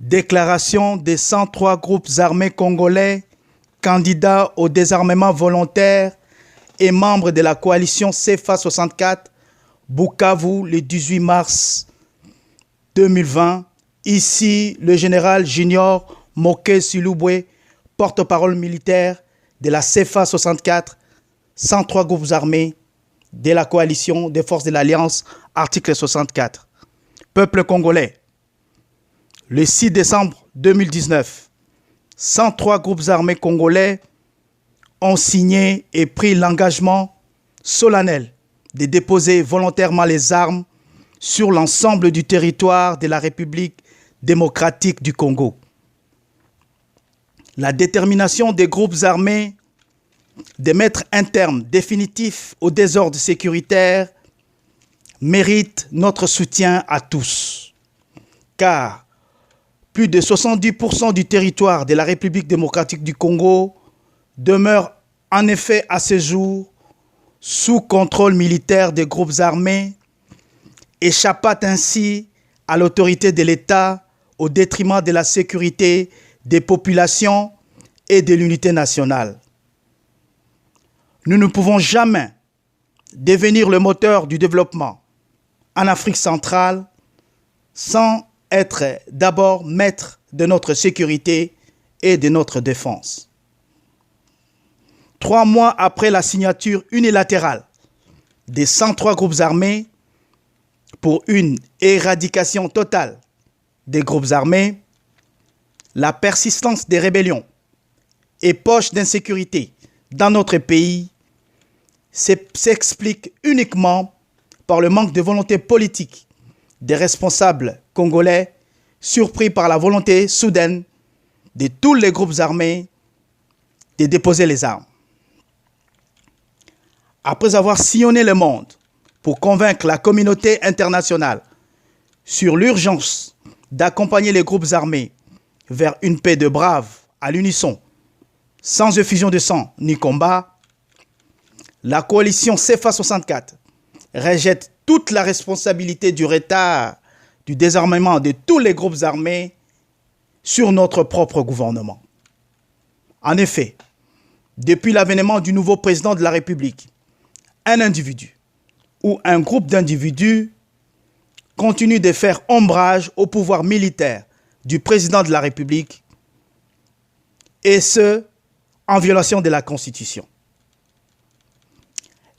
Déclaration des 103 groupes armés congolais, candidats au désarmement volontaire et membres de la coalition CFA 64, Bukavu, le 18 mars 2020. Ici, le général Junior Moké Silubwe, porte-parole militaire de la CFA 64, 103 groupes armés de la coalition des forces de l'Alliance, article 64. Peuple congolais, le 6 décembre 2019, 103 groupes armés congolais ont signé et pris l'engagement solennel de déposer volontairement les armes sur l'ensemble du territoire de la République démocratique du Congo. La détermination des groupes armés de mettre un terme définitif au désordre sécuritaire mérite notre soutien à tous, car plus de 70% du territoire de la République démocratique du Congo demeure en effet à ce jour sous contrôle militaire des groupes armés, échappant ainsi à l'autorité de l'État au détriment de la sécurité des populations et de l'unité nationale. Nous ne pouvons jamais devenir le moteur du développement en Afrique centrale sans être d'abord maître de notre sécurité et de notre défense. 3 mois après la signature unilatérale des 103 groupes armés pour une éradication totale des groupes armés, la persistance des rébellions et poches d'insécurité dans notre pays s'explique uniquement par le manque de volonté politique des responsables congolais, surpris par la volonté soudaine de tous les groupes armés de déposer les armes. Après avoir sillonné le monde pour convaincre la communauté internationale sur l'urgence d'accompagner les groupes armés vers une paix de braves à l'unisson, sans effusion de sang ni combat, la coalition CFA 64 rejette toute la responsabilité du retard du désarmement de tous les groupes armés sur notre propre gouvernement. En effet, depuis l'avènement du nouveau président de la République, un individu ou un groupe d'individus continue de faire ombrage au pouvoir militaire du président de la République, et ce, en violation de la Constitution.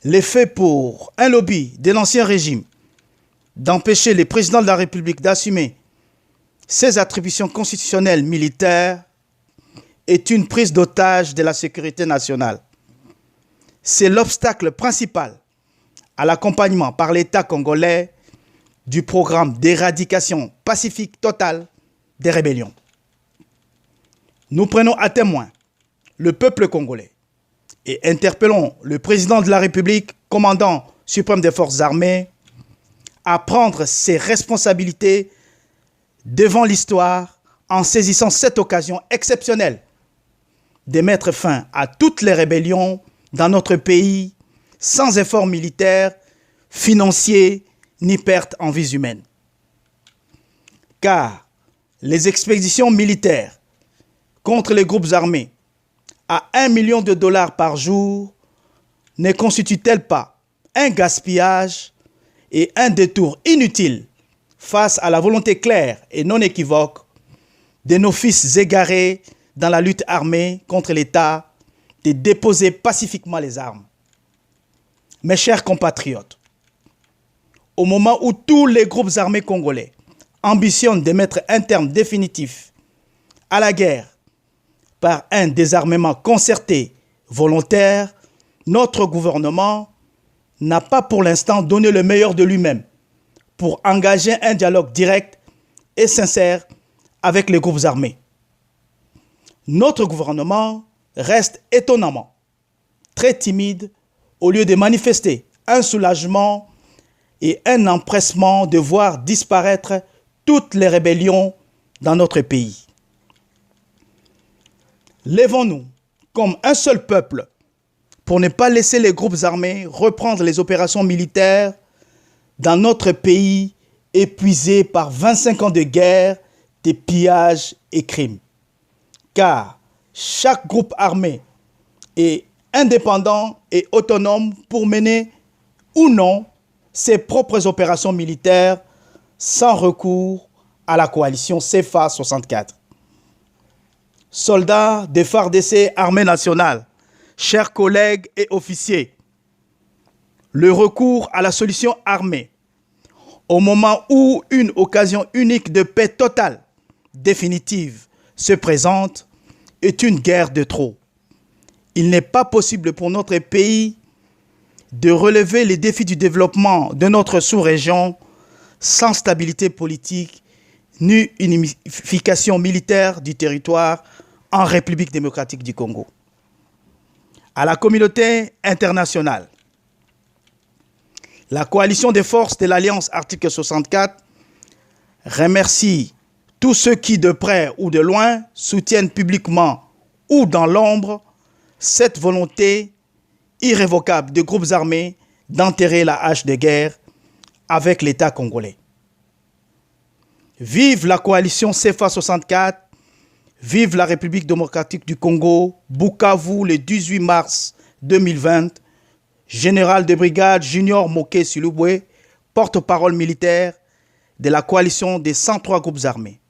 L'effet pour un lobby de l'ancien régime d'empêcher le président de la République d'assumer ses attributions constitutionnelles militaires est une prise d'otage de la sécurité nationale. C'est l'obstacle principal à l'accompagnement par l'État congolais du programme d'éradication pacifique totale des rébellions. Nous prenons à témoin le peuple congolais et interpellons le président de la République, commandant suprême des forces armées, à prendre ses responsabilités devant l'histoire en saisissant cette occasion exceptionnelle de mettre fin à toutes les rébellions dans notre pays sans effort militaire, financier ni perte en vies humaines. Car les expéditions militaires contre les groupes armés à $1 million par jour ne constituent-elles pas un gaspillage et un détour inutile face à la volonté claire et non équivoque de nos fils égarés dans la lutte armée contre l'État de déposer pacifiquement les armes? Mes chers compatriotes, au moment où tous les groupes armés congolais ambitionnent de mettre un terme définitif à la guerre par un désarmement concerté, volontaire, notre gouvernement n'a pas pour l'instant donné le meilleur de lui-même pour engager un dialogue direct et sincère avec les groupes armés. Notre gouvernement reste étonnamment très timide au lieu de manifester un soulagement et un empressement de voir disparaître toutes les rébellions dans notre pays. Lèvons-nous comme un seul peuple pour ne pas laisser les groupes armés reprendre les opérations militaires dans notre pays épuisé par 25 ans de guerre des pillages et crimes. Car chaque groupe armé est indépendant et autonome pour mener ou non ses propres opérations militaires sans recours à la coalition CFA 64. Soldats des FARDC Armée nationale, chers collègues et officiers, le recours à la solution armée, au moment où une occasion unique de paix totale, définitive, se présente, est une guerre de trop. Il n'est pas possible pour notre pays de relever les défis du développement de notre sous-région sans stabilité politique ni unification militaire du territoire en République démocratique du Congo. À la communauté internationale, la coalition des forces de l'Alliance Article 64 remercie tous ceux qui, de près ou de loin, soutiennent publiquement ou dans l'ombre cette volonté irrévocable de groupes armés d'enterrer la hache de guerre avec l'État congolais. Vive la coalition CFA 64, vive la République démocratique du Congo, Bukavu, le 18 mars 2020, général de brigade Junior Moké Silubwe, porte-parole militaire de la coalition des 103 groupes armés.